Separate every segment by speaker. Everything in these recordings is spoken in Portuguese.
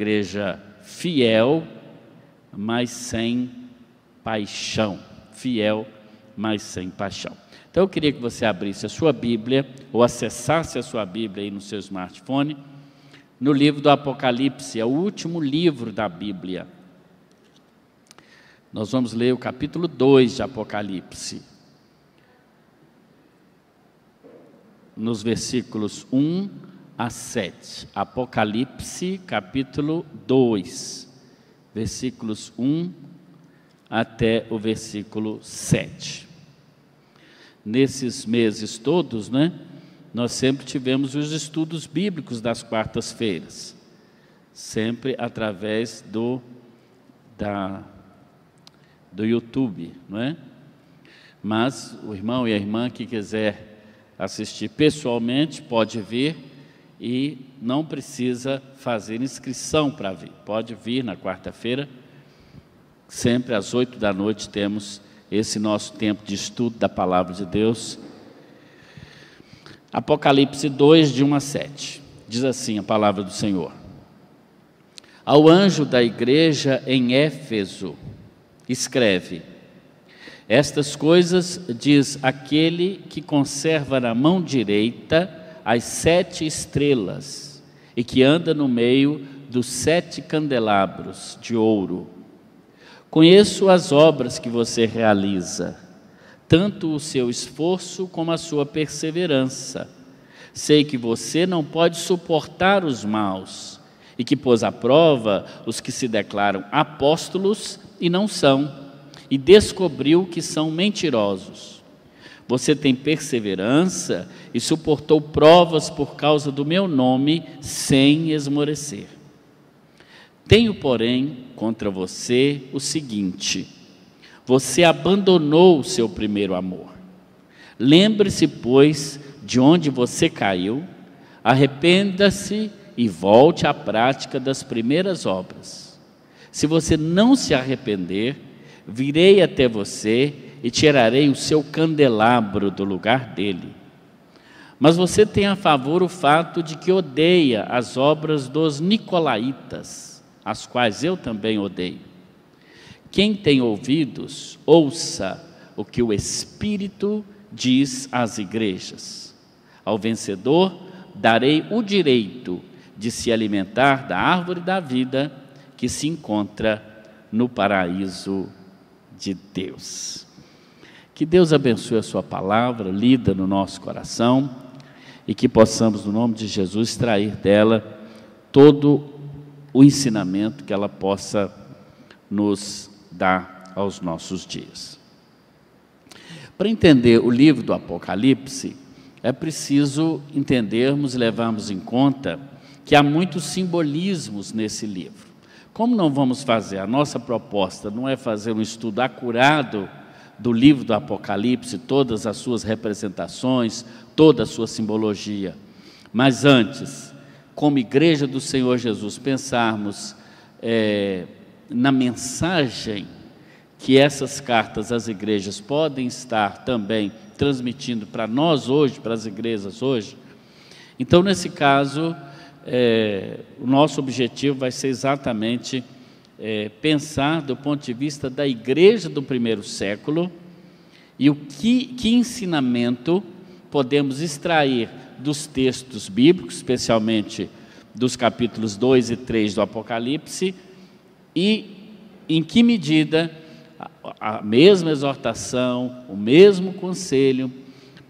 Speaker 1: igreja fiel, mas sem paixão. Fiel, mas sem paixão. Então eu queria que você abrisse a sua Bíblia, ou acessasse a sua Bíblia aí no seu smartphone, no livro do Apocalipse, é o último livro da Bíblia. Nós vamos ler o capítulo 2 de Apocalipse, nos versículos 1 a 7. Apocalipse, capítulo 2, versículos 1 até o versículo 7. Nesses meses todos, nós sempre tivemos os estudos bíblicos das quartas-feiras, sempre através do YouTube, Mas o irmão e a irmã que quiser assistir pessoalmente pode vir e não precisa fazer inscrição para vir. Pode vir na quarta-feira, sempre às 8 da noite temos esse nosso tempo de estudo da Palavra de Deus. Apocalipse 2, de 1 a 7, diz assim a palavra do Senhor: Ao anjo da igreja em Éfeso, escreve: Estas coisas diz aquele que conserva na mão direita as 7 estrelas e que anda no meio dos 7 candelabros de ouro. Conheço as obras que você realiza, tanto o seu esforço como a sua perseverança. Sei que você não pode suportar os maus e que pôs à prova os que se declaram apóstolos e não são, e descobriu que são mentirosos. Você tem perseverança e suportou provas por causa do meu nome sem esmorecer. Tenho, porém, contra você o seguinte: você abandonou o seu primeiro amor. Lembre-se, pois, de onde você caiu, arrependa-se e volte à prática das primeiras obras. Se você não se arrepender, virei até você e tirarei o seu candelabro do lugar dele. Mas você tem a favor o fato de que odeia as obras dos nicolaítas, as quais eu também odeio. Quem tem ouvidos, ouça o que o Espírito diz às igrejas. Ao vencedor darei o direito de se alimentar da árvore da vida que se encontra no paraíso de Deus. Que Deus abençoe a sua palavra, lida no nosso coração, e que possamos, no nome de Jesus, extrair dela todo o ensinamento que ela possa nos dar aos nossos dias. Para entender o livro do Apocalipse, é preciso entendermos e levarmos em conta que há muitos simbolismos nesse livro. Como não vamos fazer, a nossa proposta não é fazer um estudo acurado do livro do Apocalipse, todas as suas representações, toda a sua simbologia, mas antes, como igreja do Senhor Jesus, pensarmos na mensagem que essas cartas às igrejas podem estar também transmitindo para nós hoje, para as igrejas hoje. Então, nesse caso, o nosso objetivo vai ser exatamente pensar do ponto de vista da igreja do primeiro século e o que ensinamento podemos extrair dos textos bíblicos, especialmente dos capítulos 2 e 3 do Apocalipse, e em que medida a mesma exortação, o mesmo conselho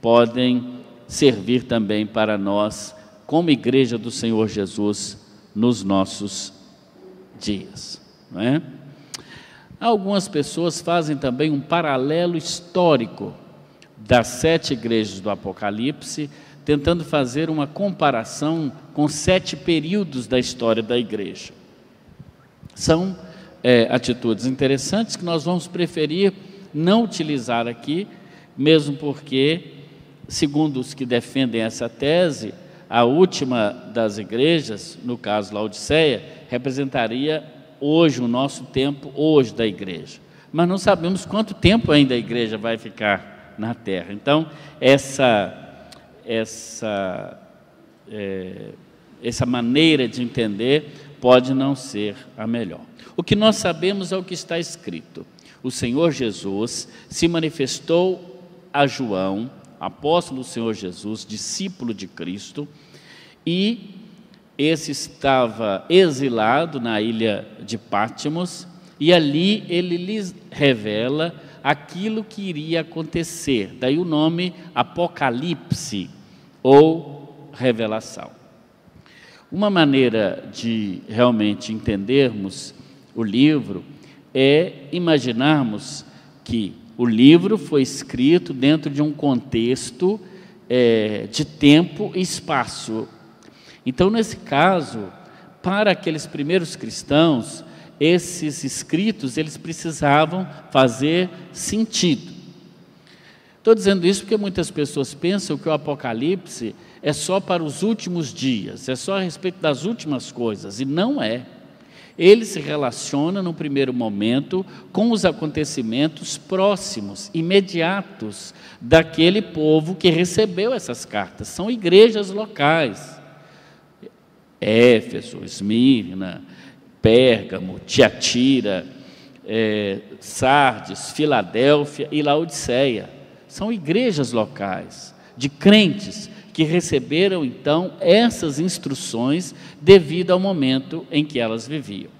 Speaker 1: podem servir também para nós, como igreja do Senhor Jesus, nos nossos dias, não é? Algumas pessoas fazem também um paralelo histórico das 7 igrejas do Apocalipse, tentando fazer uma comparação com 7 períodos da história da igreja. São atitudes interessantes que nós vamos preferir não utilizar aqui, mesmo porque, segundo os que defendem essa tese, a última das igrejas, no caso Laodiceia, representaria hoje o nosso tempo, hoje da igreja. Mas não sabemos quanto tempo ainda a igreja vai ficar na terra. Então, essa maneira de entender pode não ser a melhor. O que nós sabemos é o que está escrito. O Senhor Jesus se manifestou a João, apóstolo do Senhor Jesus, discípulo de Cristo, e esse estava exilado na ilha de Pátimos, e ali ele lhes revela aquilo que iria acontecer. Daí o nome Apocalipse, ou revelação. Uma maneira de realmente entendermos o livro é imaginarmos que o livro foi escrito dentro de um contexto de tempo e espaço. Então, nesse caso, para aqueles primeiros cristãos, esses escritos, eles precisavam fazer sentido. Estou dizendo isso porque muitas pessoas pensam que o Apocalipse é só para os últimos dias, é só a respeito das últimas coisas, e não é. Ele se relaciona, no primeiro momento, com os acontecimentos próximos, imediatos, daquele povo que recebeu essas cartas. São igrejas locais. Éfeso, Esmirna, Pérgamo, Tiatira, Sardes, Filadélfia e Laodiceia. São igrejas locais, de crentes, que receberam então essas instruções devido ao momento em que elas viviam.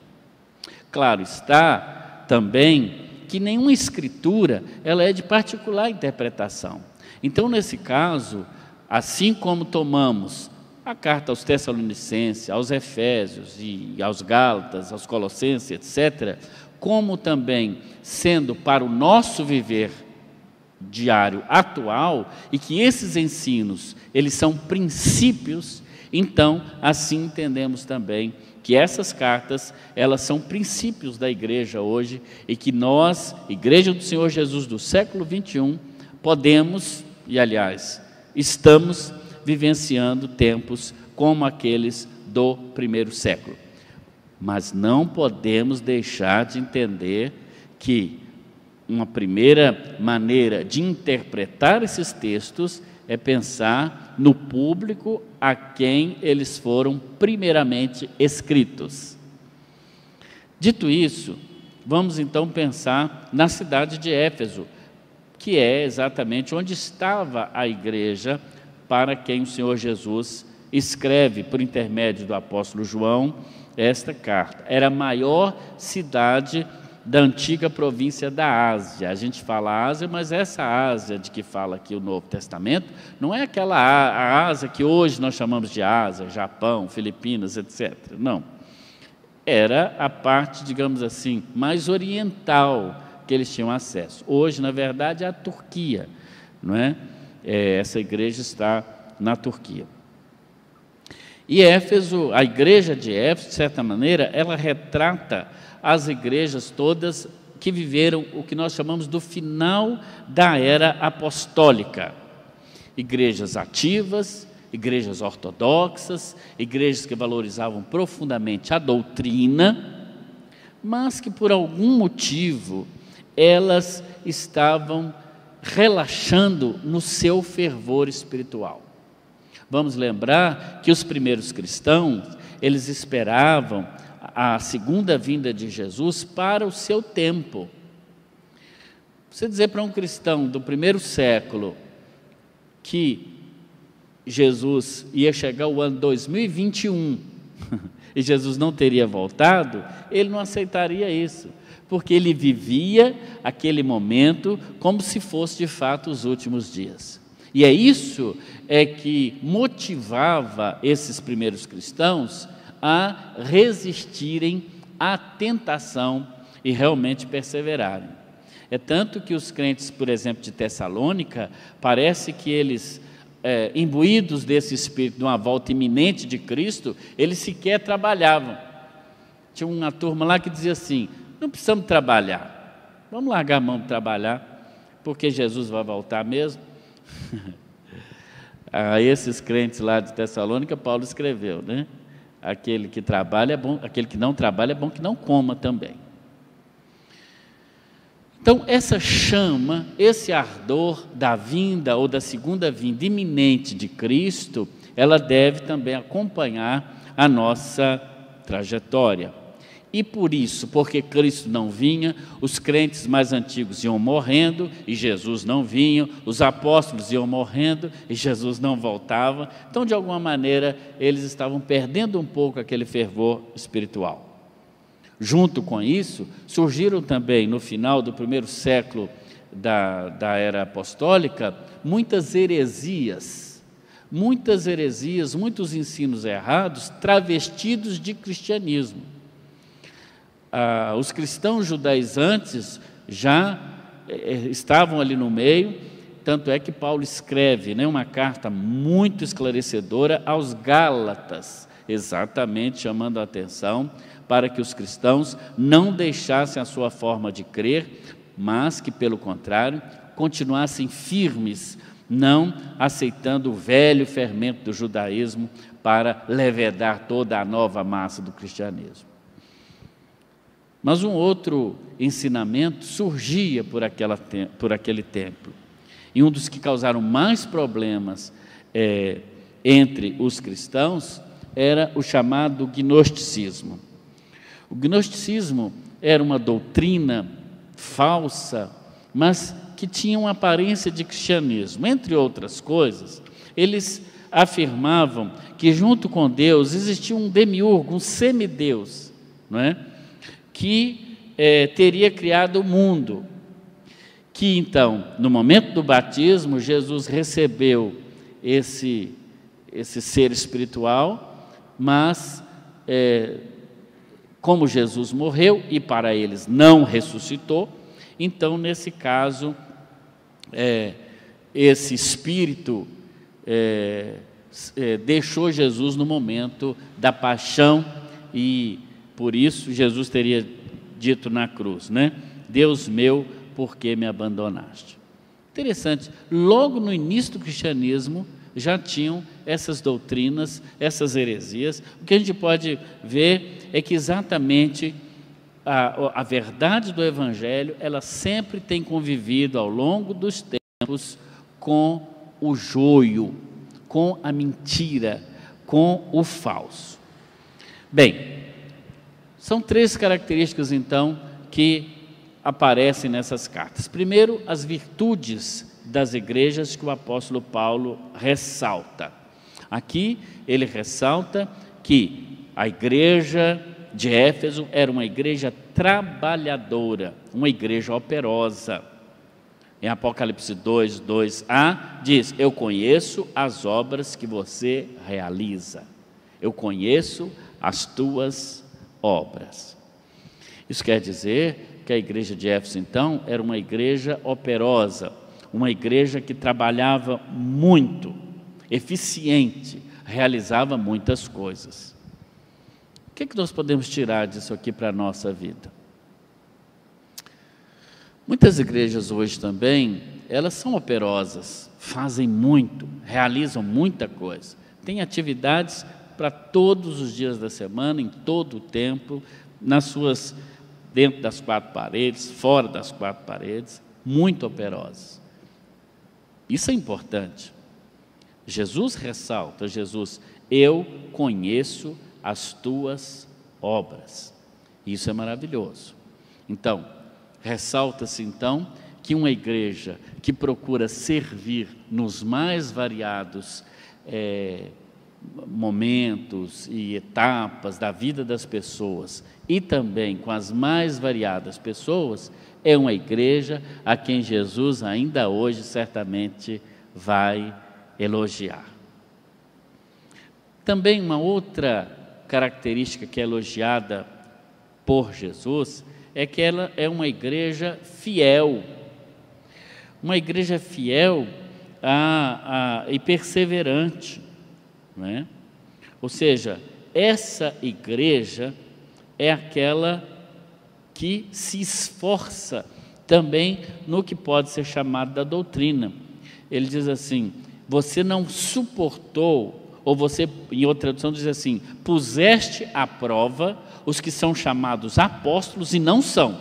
Speaker 1: Claro está também que nenhuma escritura ela é de particular interpretação. Então, nesse caso, assim como tomamos a carta aos Tessalonicenses, aos Efésios e aos Gálatas, aos Colossenses, etc., como também sendo para o nosso viver diário atual, e que esses ensinos, eles são princípios, então, assim entendemos também que essas cartas, elas são princípios da igreja hoje, e que nós, Igreja do Senhor Jesus do século 21, podemos, e aliás, estamos vivenciando tempos como aqueles do primeiro século. Mas não podemos deixar de entender que uma primeira maneira de interpretar esses textos é pensar no público a quem eles foram primeiramente escritos. Dito isso, vamos então pensar na cidade de Éfeso, que é exatamente onde estava a igreja para quem o Senhor Jesus escreve, por intermédio do apóstolo João, esta carta. Era a maior cidade da antiga província da Ásia. A gente fala Ásia, mas essa Ásia de que fala aqui o Novo Testamento, não é aquela a Ásia que hoje nós chamamos de Ásia, Japão, Filipinas, etc. Não. Era a parte, digamos assim, mais oriental que eles tinham acesso. Hoje, na verdade, é a Turquia, não é? Essa igreja está na Turquia. E Éfeso, a igreja de Éfeso, de certa maneira, ela retrata as igrejas todas que viveram o que nós chamamos do final da era apostólica. Igrejas ativas, igrejas ortodoxas, igrejas que valorizavam profundamente a doutrina, mas que por algum motivo elas estavam relaxando no seu fervor espiritual. Vamos lembrar que os primeiros cristãos, eles esperavam a segunda vinda de Jesus para o seu tempo. Você dizer para um cristão do primeiro século que Jesus ia chegar o ano 2021 e Jesus não teria voltado, ele não aceitaria isso, porque ele vivia aquele momento como se fosse de fato os últimos dias. E é isso que motivava esses primeiros cristãos a resistirem à tentação e realmente perseverarem. É tanto que os crentes, por exemplo, de Tessalônica, parece que eles, imbuídos desse espírito de uma volta iminente de Cristo, eles sequer trabalhavam. Tinha uma turma lá que dizia assim: não precisamos trabalhar, vamos largar a mão de trabalhar, porque Jesus vai voltar mesmo. A esses crentes lá de Tessalônica, Paulo escreveu, né? Aquele que trabalha é bom, aquele que não trabalha é bom que não coma também. Então, essa chama, esse ardor da vinda ou da segunda vinda iminente de Cristo, ela deve também acompanhar a nossa trajetória. E por isso, porque Cristo não vinha, os crentes mais antigos iam morrendo e Jesus não vinha, os apóstolos iam morrendo e Jesus não voltava. Então, de alguma maneira, eles estavam perdendo um pouco aquele fervor espiritual. Junto com isso, surgiram também, no final do primeiro século da era apostólica, muitas heresias, muitos ensinos errados, travestidos de cristianismo. Os cristãos judaizantes já estavam ali no meio, tanto é que Paulo escreve, né, uma carta muito esclarecedora aos Gálatas, exatamente chamando a atenção para que os cristãos não deixassem a sua forma de crer, mas que, pelo contrário, continuassem firmes, não aceitando o velho fermento do judaísmo para levedar toda a nova massa do cristianismo. Mas um outro ensinamento surgia por aquele tempo, e um dos que causaram mais problemas entre os cristãos era o chamado gnosticismo. O gnosticismo era uma doutrina falsa, mas que tinha uma aparência de cristianismo. Entre outras coisas, eles afirmavam que junto com Deus existia um demiurgo, um semideus, não é? Que teria criado o mundo, que então, no momento do batismo, Jesus recebeu esse ser espiritual, mas como Jesus morreu e para eles não ressuscitou, então nesse caso, esse espírito deixou Jesus no momento da paixão e por isso, Jesus teria dito na cruz, né? Deus meu, por que me abandonaste? Interessante, logo no início do cristianismo, já tinham essas doutrinas, essas heresias. O que a gente pode ver é que exatamente a verdade do Evangelho, ela sempre tem convivido ao longo dos tempos com o joio, com a mentira, com o falso. Bem, são três características, então, que aparecem nessas cartas. Primeiro, as virtudes das igrejas que o apóstolo Paulo ressalta. Aqui, ele ressalta que a igreja de Éfeso era uma igreja trabalhadora, uma igreja operosa. Em Apocalipse 2, 2a, diz: eu conheço as obras que você realiza. Eu conheço as tuas obras. Isso quer dizer que a igreja de Éfeso, então, era uma igreja operosa, uma igreja que trabalhava muito, eficiente, realizava muitas coisas. O que nós podemos tirar disso aqui para a nossa vida? Muitas igrejas hoje também, elas são operosas, fazem muito, realizam muita coisa, têm atividades para todos os dias da semana, em todo o tempo, dentro das quatro paredes, fora das quatro paredes, muito operosas. Isso é importante. Jesus ressalta, eu conheço as tuas obras. Isso é maravilhoso. Então, ressalta-se então que uma igreja que procura servir nos mais variados momentos e etapas da vida das pessoas e também com as mais variadas pessoas, é uma igreja a quem Jesus ainda hoje certamente vai elogiar. Também uma outra característica que é elogiada por Jesus é que ela é uma igreja fiel. Uma igreja fiel e perseverante, não é? Ou seja, essa igreja é aquela que se esforça também no que pode ser chamado da doutrina. Ele diz assim: você não suportou, ou você, em outra tradução diz assim, puseste à prova os que são chamados apóstolos e não são,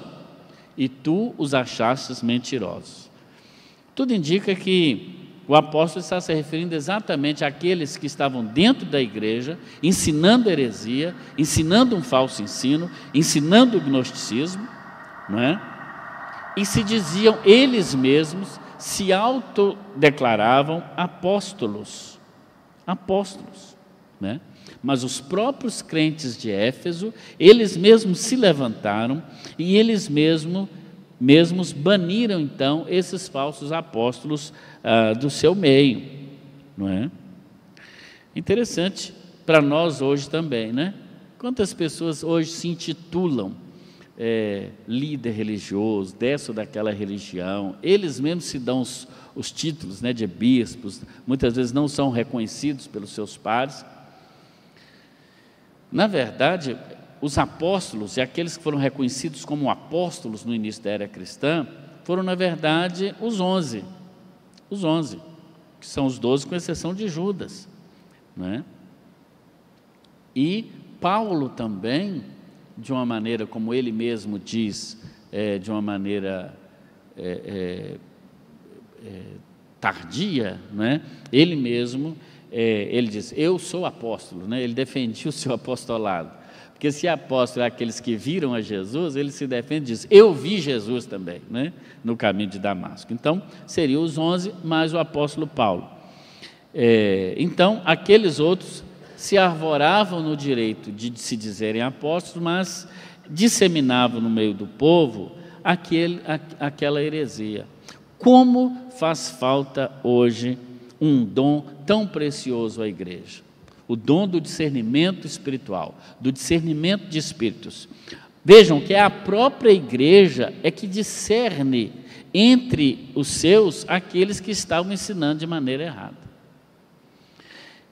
Speaker 1: e tu os achastes mentirosos. Tudo indica que o apóstolo está se referindo exatamente àqueles que estavam dentro da igreja, ensinando heresia, ensinando um falso ensino, ensinando o gnosticismo, não é? E se diziam, eles mesmos se autodeclaravam apóstolos, né? Mas os próprios crentes de Éfeso, eles mesmos se levantaram e eles mesmos baniram então esses falsos apóstolos do seu meio, não é? Interessante para nós hoje também, né? Quantas pessoas hoje se intitulam líder religioso, dessa ou daquela religião, eles mesmos se dão os títulos, né, de bispos, muitas vezes não são reconhecidos pelos seus pares. Na verdade, os apóstolos e aqueles que foram reconhecidos como apóstolos no início da era cristã, foram na verdade os 11, que são os 12 com exceção de Judas, né? E Paulo também, de uma maneira como ele mesmo diz, de uma maneira tardia, né? Ele mesmo, ele diz, eu sou apóstolo, né? Ele defendia o seu apostolado, porque se apóstolo é aqueles que viram a Jesus, ele se defende e diz, eu vi Jesus também, né? No caminho de Damasco. Então, seriam os 11 mais o apóstolo Paulo. Então, aqueles outros se arvoravam no direito de se dizerem apóstolos, mas disseminavam no meio do povo aquela heresia. Como faz falta hoje um dom tão precioso à igreja? O dom do discernimento espiritual, do discernimento de espíritos. Vejam que é a própria igreja que discerne entre os seus aqueles que estavam ensinando de maneira errada.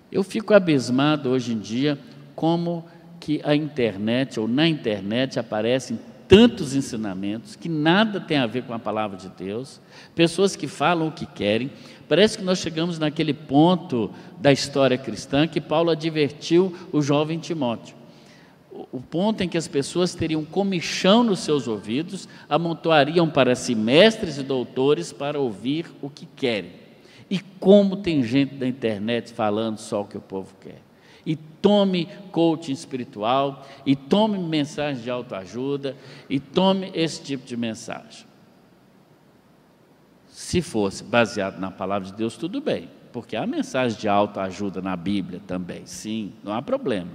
Speaker 1: Eu fico abismado hoje em dia como que a internet, ou na internet, aparecem tantos ensinamentos que nada tem a ver com a palavra de Deus, pessoas que falam o que querem. Parece que nós chegamos naquele ponto da história cristã que Paulo advertiu o jovem Timóteo. O ponto em que as pessoas teriam comichão nos seus ouvidos, amontoariam para si mestres e doutores para ouvir o que querem. E como tem gente da internet falando só o que o povo quer. E tome coaching espiritual, e tome mensagem de autoajuda, e tome esse tipo de mensagem. Se fosse baseado na palavra de Deus, tudo bem, porque há mensagem de autoajuda na Bíblia também, sim, não há problema.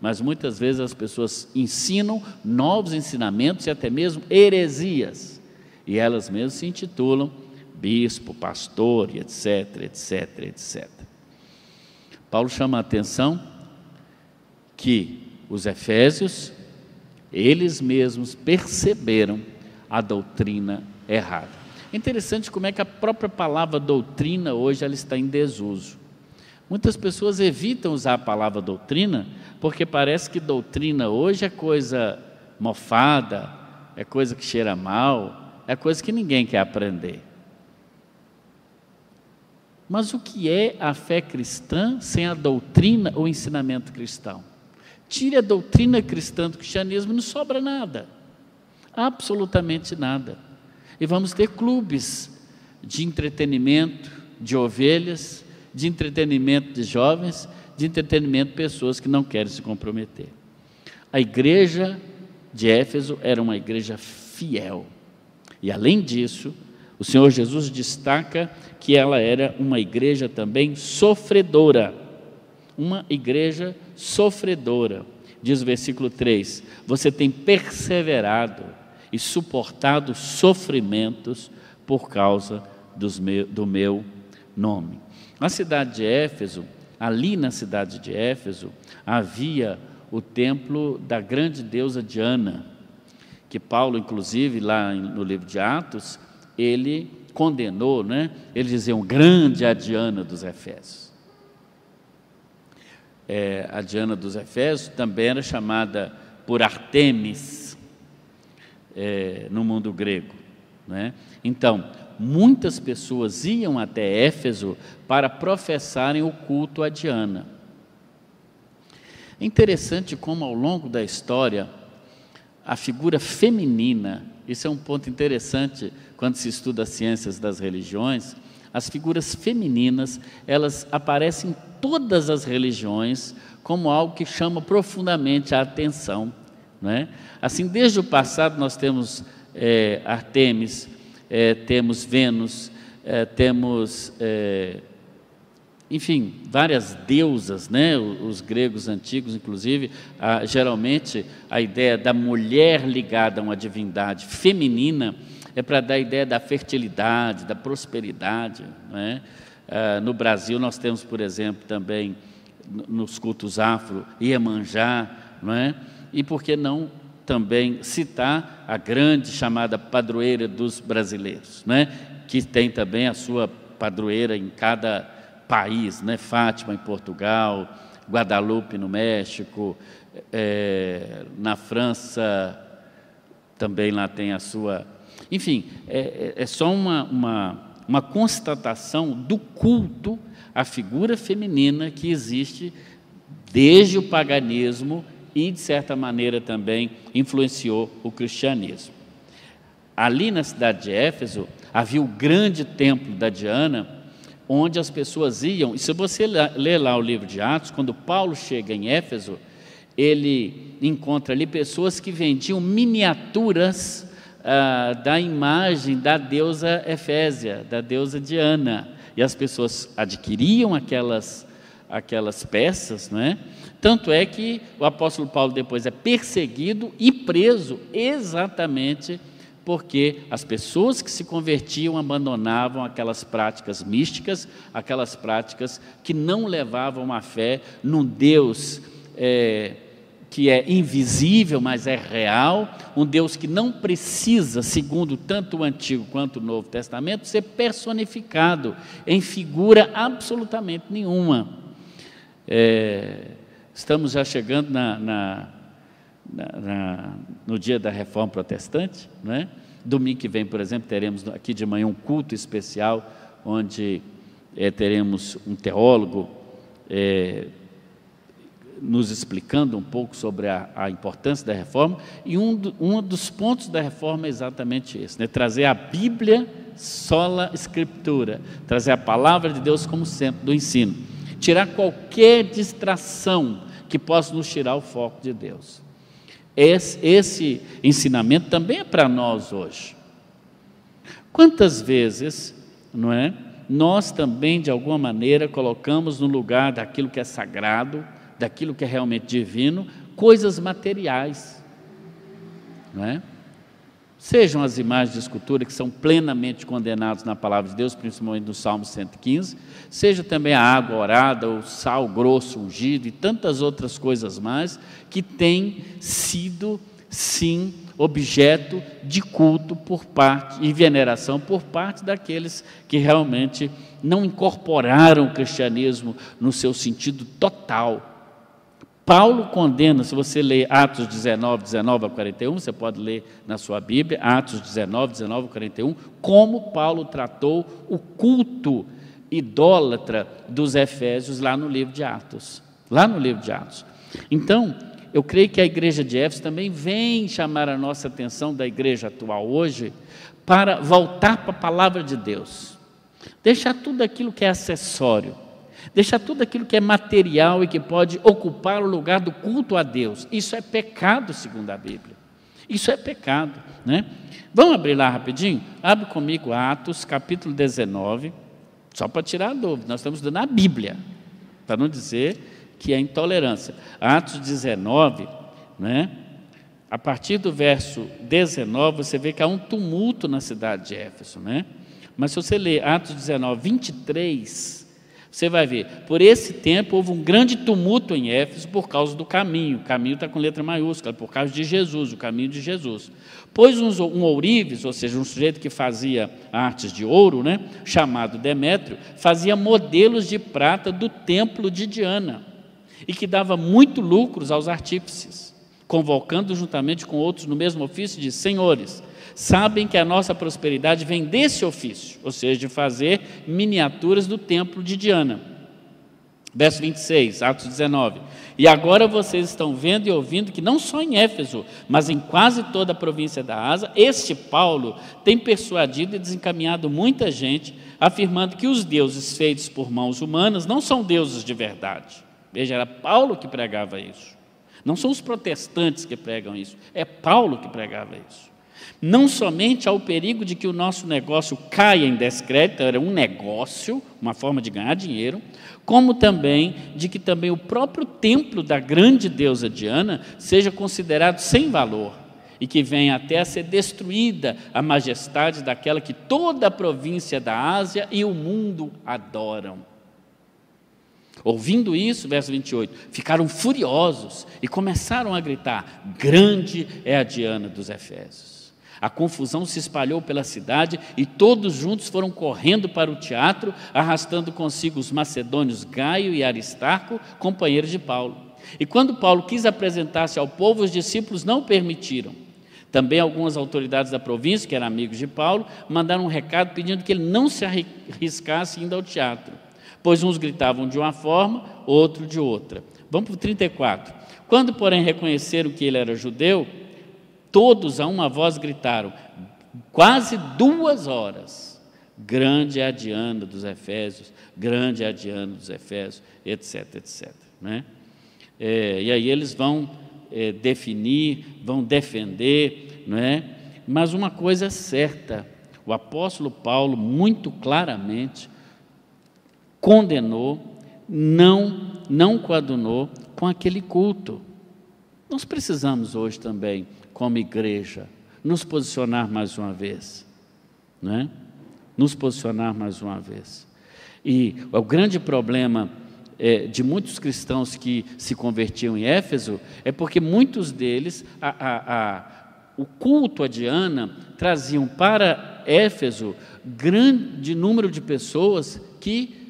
Speaker 1: Mas muitas vezes as pessoas ensinam novos ensinamentos e até mesmo heresias, e elas mesmas se intitulam bispo, pastor, etc, etc, etc. Paulo chama a atenção que os efésios, eles mesmos perceberam a doutrina errada. É interessante como é que a própria palavra doutrina hoje ela está em desuso. Muitas pessoas evitam usar a palavra doutrina, porque parece que doutrina hoje é coisa mofada, é coisa que cheira mal, é coisa que ninguém quer aprender. Mas o que é a fé cristã sem a doutrina ou ensinamento cristão? Tire a doutrina cristã do cristianismo e não sobra nada, absolutamente nada. E vamos ter clubes de entretenimento de ovelhas, de entretenimento de jovens, de entretenimento de pessoas que não querem se comprometer. A igreja de Éfeso era uma igreja fiel, e além disso, o Senhor Jesus destaca que ela era uma igreja também sofredora, uma igreja sofredora. Diz o versículo 3, você tem perseverado e suportado sofrimentos por causa do meu nome. Na cidade de Éfeso, ali na cidade de Éfeso, havia o templo da grande deusa Diana, que Paulo, inclusive, lá no livro de Atos, ele condenou, né? Eles diziam, grande a Diana dos Efésios. A Diana dos Efésios também era chamada por Artemis, no mundo grego, né? Então, muitas pessoas iam até Éfeso para professarem o culto a Diana. É interessante como ao longo da história, a figura feminina, isso é um ponto interessante quando se estuda as ciências das religiões, as figuras femininas, elas aparecem em todas as religiões como algo que chama profundamente a atenção, não é? Assim, desde o passado nós temos Artemis, temos Vênus, temos, enfim, várias deusas, né? Os gregos antigos, inclusive, geralmente a ideia da mulher ligada a uma divindade feminina é para dar a ideia da fertilidade, da prosperidade, não é? No Brasil nós temos, por exemplo, também nos cultos afro, Iemanjá, não é? E por que não também citar a grande chamada padroeira dos brasileiros, né? Que tem também a sua padroeira em cada país, né? Fátima em Portugal, Guadalupe no México, na França também lá tem a sua... Enfim, é só uma constatação do culto à figura feminina que existe desde o paganismo e, de certa maneira, também influenciou o cristianismo. Ali na cidade de Éfeso, havia o grande templo da Diana, onde as pessoas iam, e se você ler lá o livro de Atos, quando Paulo chega em Éfeso, ele encontra ali pessoas que vendiam miniaturas da imagem da deusa Efésia, da deusa Diana, e as pessoas adquiriam aquelas peças, não é? Tanto é que o apóstolo Paulo depois é perseguido e preso exatamente porque as pessoas que se convertiam abandonavam aquelas práticas místicas, aquelas práticas que não levavam a fé num Deus que é invisível, mas é real, um Deus que não precisa, segundo tanto o Antigo quanto o Novo Testamento, ser personificado em figura absolutamente nenhuma. Estamos já chegando no dia da Reforma Protestante, não é? Domingo que vem, por exemplo, teremos aqui de manhã um culto especial, onde teremos um teólogo nos explicando um pouco sobre a importância da Reforma, e um dos pontos da Reforma é exatamente esse, né? Trazer a Bíblia sola Scriptura, trazer a Palavra de Deus como centro do ensino, tirar qualquer distração que possa nos tirar o foco de Deus. Esse ensinamento também é para nós hoje. Quantas vezes, não é? Nós também, de alguma maneira, colocamos no lugar daquilo que é sagrado, daquilo que é realmente divino, coisas materiais, não é? Sejam as imagens de escultura que são plenamente condenadas na palavra de Deus, principalmente no Salmo 115, seja também a água orada, o sal grosso ungido e tantas outras coisas mais que têm sido, sim, objeto de culto por parte e veneração por parte daqueles que realmente não incorporaram o cristianismo no seu sentido total. Paulo condena, se você ler Atos 19, 19 a 41, você pode ler na sua Bíblia, Atos 19, 19 a 41, como Paulo tratou o culto idólatra dos Efésios lá no livro de Atos. Então, eu creio que a igreja de Éfeso também vem chamar a nossa atenção da igreja atual hoje para voltar para a palavra de Deus, deixar tudo aquilo que é acessório, deixar tudo aquilo que é material e que pode ocupar o lugar do culto a Deus. Isso é pecado, segundo a Bíblia. Isso é pecado, né? Vamos abrir lá rapidinho? Abre comigo Atos, capítulo 19, só para tirar a dúvida. Nós estamos dando a Bíblia, para não dizer que é intolerância. Atos 19, né? A partir do verso 19, você vê que há um tumulto na cidade de Éfeso, né? Mas se você ler Atos 19, 23... você vai ver, por esse tempo houve um grande tumulto em Éfeso por causa do caminho. O caminho está com letra maiúscula, por causa de Jesus, o caminho de Jesus. Pois um ourives, ou seja, um sujeito que fazia artes de ouro, né, chamado Demétrio, fazia modelos de prata do templo de Diana, e que dava muito lucros aos artífices, convocando juntamente com outros no mesmo ofício, de senhores, sabem que a nossa prosperidade vem desse ofício, ou seja, de fazer miniaturas do templo de Diana. Verso 26, Atos 19. E agora vocês estão vendo e ouvindo que não só em Éfeso, mas em quase toda a província da Ásia, este Paulo tem persuadido e desencaminhado muita gente, afirmando que os deuses feitos por mãos humanas não são deuses de verdade. Veja, era Paulo que pregava isso. Não são os protestantes que pregam isso, é Paulo que pregava isso. Não somente há o perigo de que o nosso negócio caia em descrédito, era um negócio, uma forma de ganhar dinheiro, como também de que também o próprio templo da grande deusa Diana seja considerado sem valor e que venha até a ser destruída a majestade daquela que toda a província da Ásia e o mundo adoram. Ouvindo isso, verso 28, ficaram furiosos e começaram a gritar: grande é a Diana dos Efésios. A confusão se espalhou pela cidade e todos juntos foram correndo para o teatro, arrastando consigo os macedônios Gaio e Aristarco, companheiros de Paulo. E quando Paulo quis apresentar-se ao povo, os discípulos não o permitiram. Também algumas autoridades da província, que eram amigos de Paulo, mandaram um recado pedindo que ele não se arriscasse indo ao teatro, pois uns gritavam de uma forma, outro de outra. Vamos para o 34. Quando, porém, reconheceram que ele era judeu, todos a uma voz gritaram, quase 2 horas, grande é a Diana dos Efésios, grande é a Diana dos Efésios, etc, etc. Né? E aí eles vão definir, vão defender, não é? Mas uma coisa é certa, o apóstolo Paulo muito claramente condenou, não coadunou com aquele culto. Nós precisamos hoje também, como igreja, nos posicionar mais uma vez, não é? Nos posicionar mais uma vez. E o grande problema de muitos cristãos que se convertiam em Éfeso é porque muitos deles, o culto a Diana, traziam para Éfeso grande número de pessoas que,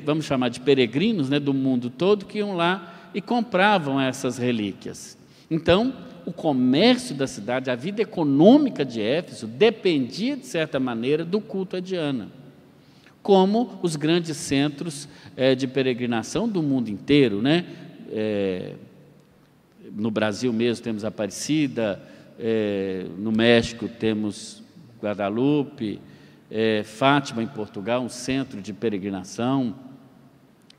Speaker 1: vamos chamar de peregrinos, né, do mundo todo, que iam lá e compravam essas relíquias. Então, o comércio da cidade, a vida econômica de Éfeso dependia, de certa maneira, do culto a Diana, como os grandes centros de peregrinação do mundo inteiro, né? No Brasil mesmo temos Aparecida, no México temos Guadalupe, Fátima em Portugal, um centro de peregrinação,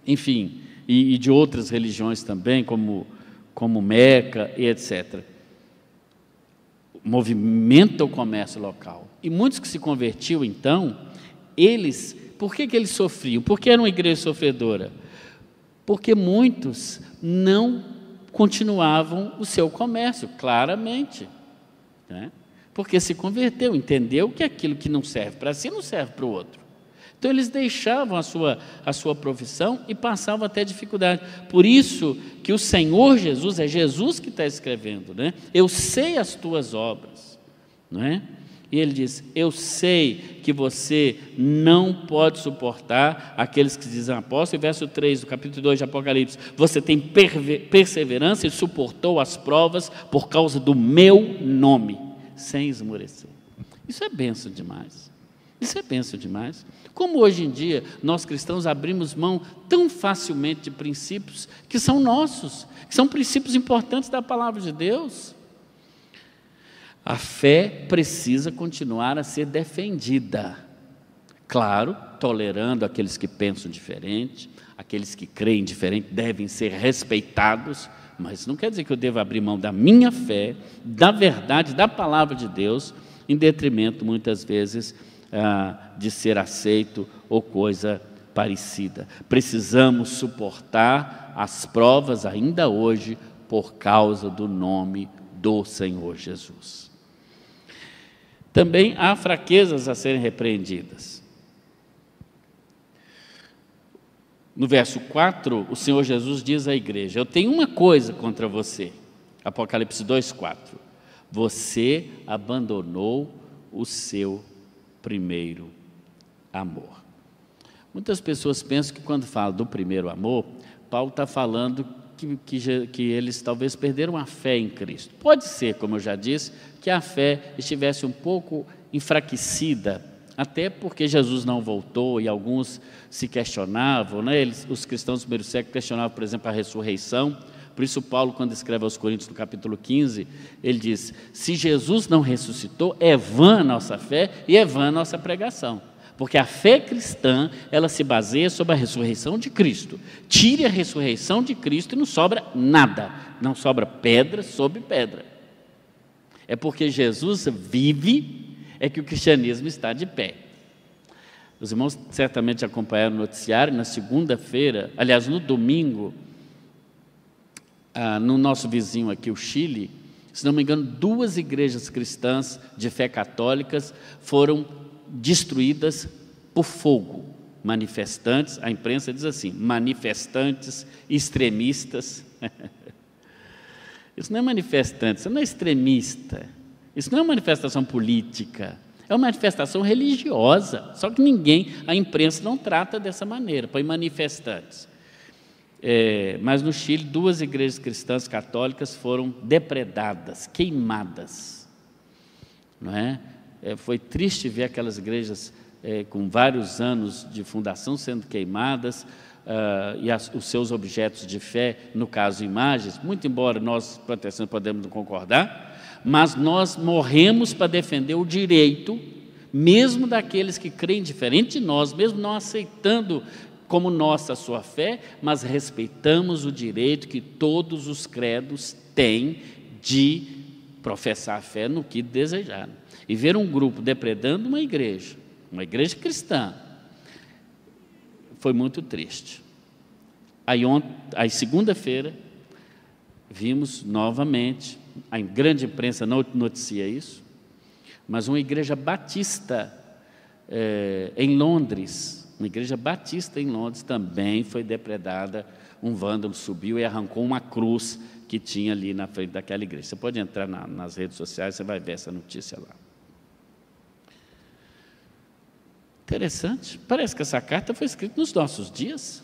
Speaker 1: enfim, e de outras religiões também, como Meca e etc. Movimenta o comércio local. E muitos que se convertiam, então, por que eles sofriam? Por que era uma igreja sofredora? Porque muitos não continuavam o seu comércio, claramente, né? Porque se converteu, entendeu que aquilo que não serve para si, não serve para o outro. Então, eles deixavam a sua profissão e passavam até dificuldade. Por isso que o Senhor Jesus, é Jesus que está escrevendo, né? Eu sei as tuas obras, não é? E ele diz, eu sei que você não pode suportar aqueles que dizem apóstolo, e verso 3 do capítulo 2 de Apocalipse, você tem perseverança e suportou as provas por causa do meu nome, sem esmorecer. Isso é bênção demais. Isso é bênção demais. Como hoje em dia nós cristãos abrimos mão tão facilmente de princípios que são nossos, que são princípios importantes da palavra de Deus. A fé precisa continuar a ser defendida. Claro, tolerando aqueles que pensam diferente, aqueles que creem diferente devem ser respeitados, mas não quer dizer que eu devo abrir mão da minha fé, da verdade, da palavra de Deus, em detrimento, muitas vezes, de ser aceito ou coisa parecida. Precisamos suportar as provas ainda hoje por causa do nome do Senhor Jesus. Também há fraquezas a serem repreendidas. No verso 4, o Senhor Jesus diz à igreja, eu tenho uma coisa contra você, Apocalipse 2:4, você abandonou o seu primeiro amor. Muitas pessoas pensam que quando fala do primeiro amor, Paulo está falando que eles talvez perderam a fé em Cristo. Pode ser, como eu já disse, que a fé estivesse um pouco enfraquecida Até porque Jesus não voltou e alguns se questionavam, né? Os cristãos do primeiro século questionavam, por exemplo, a ressurreição. Por isso Paulo, quando escreve aos Coríntios, no capítulo 15, ele diz: se Jesus não ressuscitou, é vã a nossa fé e é vã a nossa pregação. Porque a fé cristã, ela se baseia sobre a ressurreição de Cristo. Tire a ressurreição de Cristo e não sobra nada, não sobra pedra sobre pedra. É porque Jesus vive, é que o cristianismo está de pé. Os irmãos certamente acompanharam o noticiário. Na segunda-feira, aliás, no domingo, no nosso vizinho aqui, o Chile, se não me engano, 2 igrejas cristãs de fé católicas foram destruídas por fogo. Manifestantes, a imprensa diz assim, manifestantes extremistas. Isso não é manifestante, isso não é extremista, isso não é uma manifestação política, é uma manifestação religiosa, só que a imprensa não trata dessa maneira, põe manifestantes. Mas no Chile, 2 igrejas cristãs católicas foram depredadas, queimadas, não é? Foi triste ver aquelas igrejas com vários anos de fundação sendo queimadas, e os seus objetos de fé, no caso imagens, muito embora nós protestantes podemos não concordar, mas nós morremos para defender o direito, mesmo daqueles que creem diferente de nós, mesmo não aceitando como nossa a sua fé, mas respeitamos o direito que todos os credos têm de professar a fé no que desejarem. E ver um grupo depredando uma igreja cristã, foi muito triste. Aí segunda-feira, vimos novamente, a grande imprensa não noticia isso, mas uma igreja batista em Londres, também foi depredada. Um vândalo subiu e arrancou uma cruz que tinha ali na frente daquela igreja. Você pode entrar nas redes sociais, você vai ver essa notícia lá. Interessante, parece que essa carta foi escrita nos nossos dias.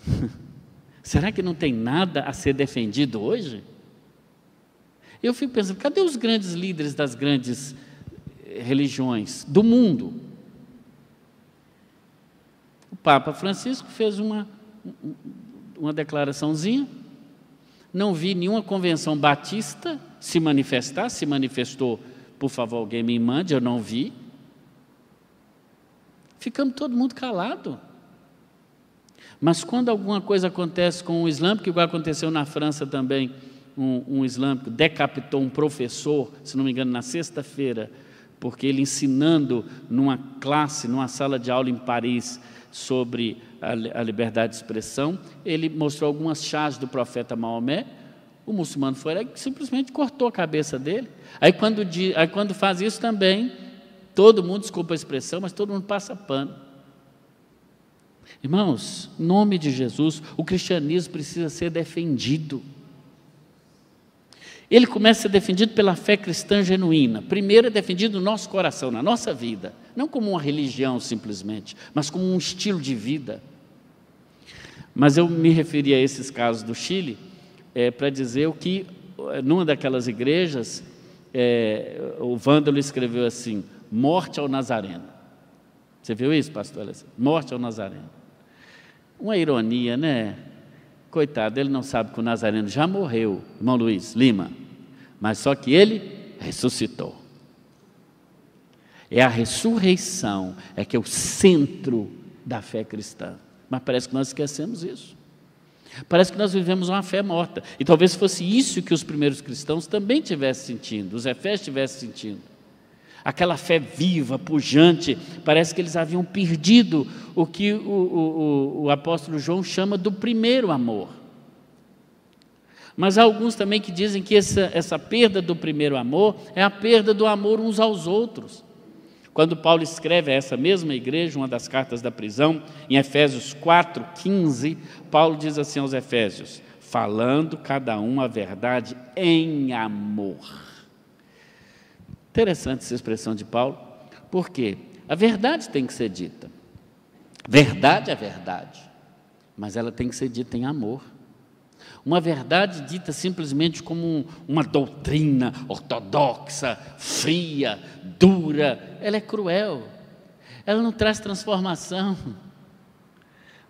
Speaker 1: Será que não tem nada a ser defendido hoje? Eu fico pensando, cadê os grandes líderes das grandes religiões do mundo? O Papa Francisco fez uma declaraçãozinha, não vi nenhuma convenção batista se manifestar, se manifestou, por favor, alguém me mande, eu não vi. Ficamos todo mundo calado. Mas quando alguma coisa acontece com um islâmico, igual aconteceu na França também, um islâmico decapitou um professor, se não me engano, na sexta-feira, porque ele ensinando numa classe, numa sala de aula em Paris, sobre a liberdade de expressão, ele mostrou algumas chaves do profeta Maomé. O muçulmano foi lá e simplesmente cortou a cabeça dele. Aí quando faz isso também, todo mundo, desculpa a expressão, mas todo mundo passa pano. Irmãos, em nome de Jesus, o cristianismo precisa ser defendido. Ele começa a ser defendido pela fé cristã genuína. Primeiro é defendido no nosso coração, na nossa vida. Não como uma religião simplesmente, mas como um estilo de vida. Mas eu me referi a esses casos do Chile para dizer o que, numa daquelas igrejas, o vândalo escreveu assim: morte ao Nazareno. Você viu isso, pastor Alessandro? Morte ao Nazareno. Uma ironia, né? Coitado, ele não sabe que o Nazareno já morreu, irmão Luiz Lima, mas só que ele ressuscitou. É a ressurreição, que é o centro da fé cristã. Mas parece que nós esquecemos isso. Parece que nós vivemos uma fé morta. E talvez fosse isso que os primeiros cristãos também tivessem sentindo, os efésios tivessem sentindo. Aquela fé viva, pujante, parece que eles haviam perdido o que o apóstolo João chama do primeiro amor. Mas há alguns também que dizem que essa perda do primeiro amor é a perda do amor uns aos outros. Quando Paulo escreve a essa mesma igreja, uma das cartas da prisão, em Efésios 4:15, Paulo diz assim aos Efésios: falando cada um a verdade em amor. Interessante essa expressão de Paulo, porque a verdade tem que ser dita. Verdade é verdade, mas ela tem que ser dita em amor. Uma verdade dita simplesmente como uma doutrina ortodoxa, fria, dura, ela é cruel. ela não traz transformação.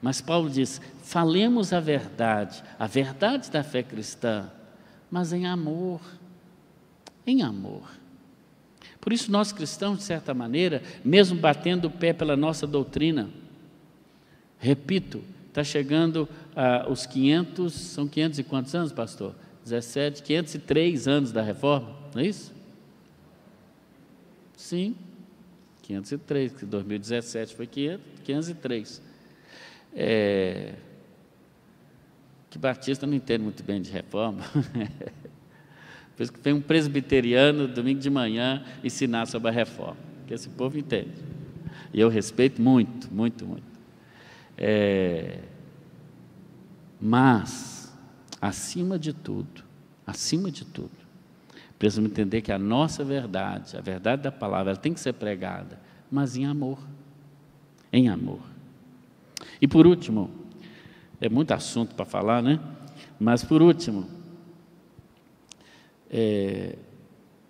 Speaker 1: Mas Paulo diz, falemos a verdade da fé cristã, mas em amor, em amor. Por isso nós cristãos, de certa maneira, mesmo batendo o pé pela nossa doutrina, repito, está chegando os 500, são 500 e quantos anos, pastor? 17, 503 anos da reforma, não é isso? Sim, 503, que 2017 foi 503. Que batista não entende muito bem de reforma. Por isso que vem um presbiteriano domingo de manhã ensinar sobre a reforma, que esse povo entende. E eu respeito muito, muito, muito. Mas, acima de tudo, precisamos entender que a nossa verdade, a verdade da palavra, ela tem que ser pregada, mas em amor. Em amor. E por último, é muito assunto para falar, né? Mas por último,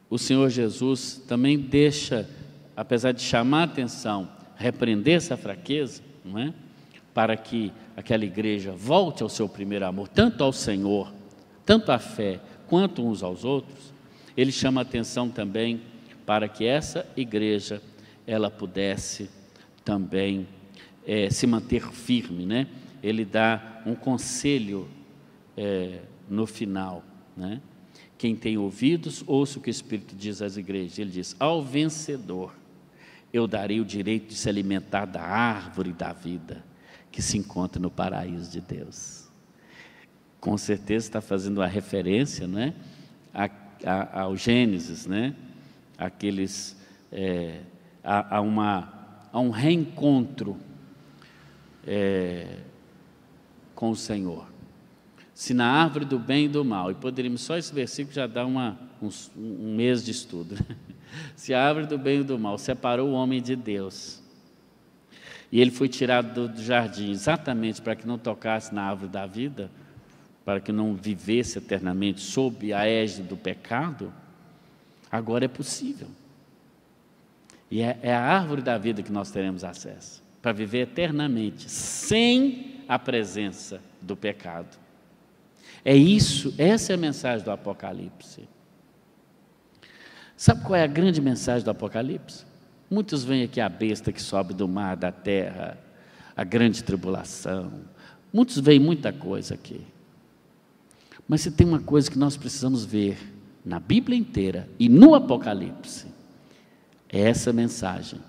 Speaker 1: o Senhor Jesus também deixa, apesar de chamar a atenção, repreender essa fraqueza, não é? Para que aquela igreja volte ao seu primeiro amor, tanto ao Senhor, tanto à fé, quanto uns aos outros. Ele chama a atenção também para que essa igreja, ela pudesse também se manter firme, né? Ele dá um conselho no final, né? Quem tem ouvidos, ouça o que o Espírito diz às igrejas. Ele diz, ao vencedor, eu darei o direito de se alimentar da árvore da vida, que se encontra no paraíso de Deus. Com certeza está fazendo uma referência, né, ao Gênesis, né, a um reencontro com o Senhor. Se na árvore do bem e do mal, e poderíamos, só esse versículo já dá um mês de estudo, né? Se a árvore do bem e do mal separou o homem de Deus, e ele foi tirado do jardim exatamente para que não tocasse na árvore da vida, para que não vivesse eternamente sob a égide do pecado, agora é possível. E é a árvore da vida que nós teremos acesso, para viver eternamente, sem a presença do pecado. Essa é a mensagem do Apocalipse. Sabe qual é a grande mensagem do Apocalipse? Muitos veem aqui a besta que sobe do mar, da terra, a grande tribulação. Muitos veem muita coisa aqui. Mas se tem uma coisa que nós precisamos ver na Bíblia inteira e no Apocalipse, é essa mensagem.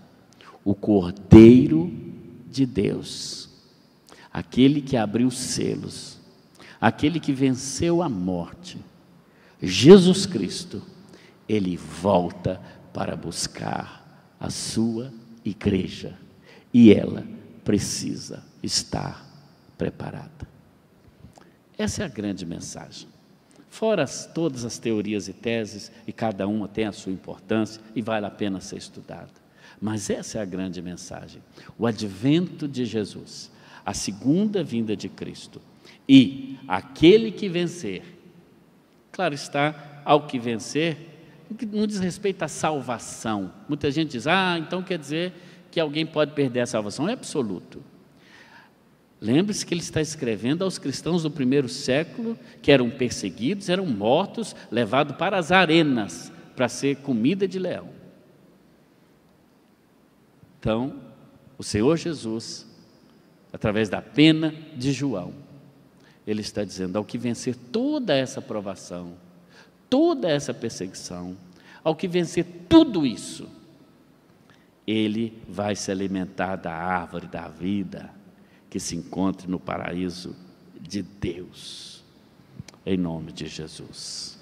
Speaker 1: O Cordeiro de Deus, aquele que abriu os selos, aquele que venceu a morte, Jesus Cristo, Ele volta para buscar a sua igreja, e ela precisa estar preparada. Essa é a grande mensagem. Fora todas as teorias e teses, e cada uma tem a sua importância, e vale a pena ser estudada. Mas essa é a grande mensagem. O advento de Jesus, a segunda vinda de Cristo, e aquele que vencer, claro está, ao que vencer, não diz respeito à salvação. Muita gente diz, então quer dizer que alguém pode perder a salvação. É absoluto. Lembre-se que ele está escrevendo aos cristãos do primeiro século, que eram perseguidos, eram mortos, levados para as arenas, para ser comida de leão. Então, o Senhor Jesus, através da pena de João, ele está dizendo, ao que vencer toda essa provação, toda essa perseguição, ao que vencer tudo isso, ele vai se alimentar da árvore da vida, que se encontra no paraíso de Deus, em nome de Jesus,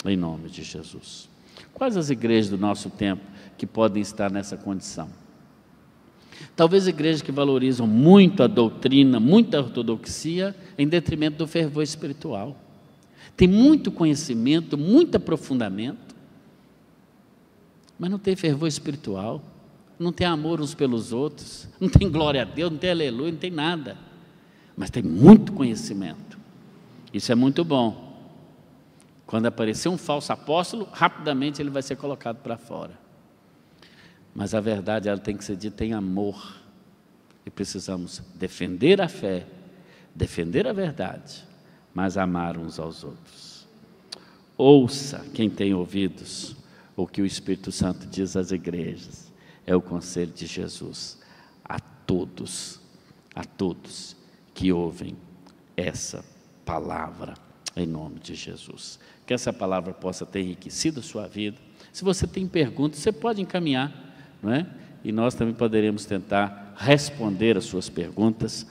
Speaker 1: em nome de Jesus. Quais as igrejas do nosso tempo que podem estar nessa condição? Talvez igrejas que valorizam muito a doutrina, muita ortodoxia, em detrimento do fervor espiritual. Tem muito conhecimento, muito aprofundamento, mas não tem fervor espiritual, não tem amor uns pelos outros, não tem glória a Deus, não tem aleluia, não tem nada, mas tem muito conhecimento. Isso é muito bom. Quando aparecer um falso apóstolo, rapidamente ele vai ser colocado para fora. mas a verdade ela tem que ser dita em amor. E precisamos defender a fé, defender a verdade, mas amar uns aos outros. Ouça, quem tem ouvidos, o que o Espírito Santo diz às igrejas. É o conselho de Jesus a todos que ouvem essa palavra, em nome de Jesus. Que essa palavra possa ter enriquecido a sua vida. Se você tem perguntas, você pode encaminhar, não é? E nós também poderemos tentar responder as suas perguntas.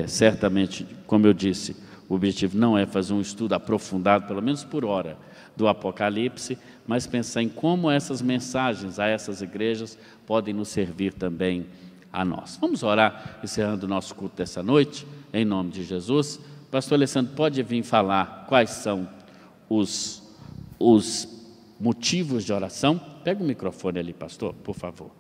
Speaker 1: Certamente, como eu disse, o objetivo não é fazer um estudo aprofundado, pelo menos por hora, do Apocalipse, mas pensar em como essas mensagens a essas igrejas podem nos servir também a nós. Vamos orar, encerrando o nosso culto dessa noite, em nome de Jesus. Pastor Alessandro, pode vir falar quais são os motivos de oração? Pega o microfone ali, pastor, por favor.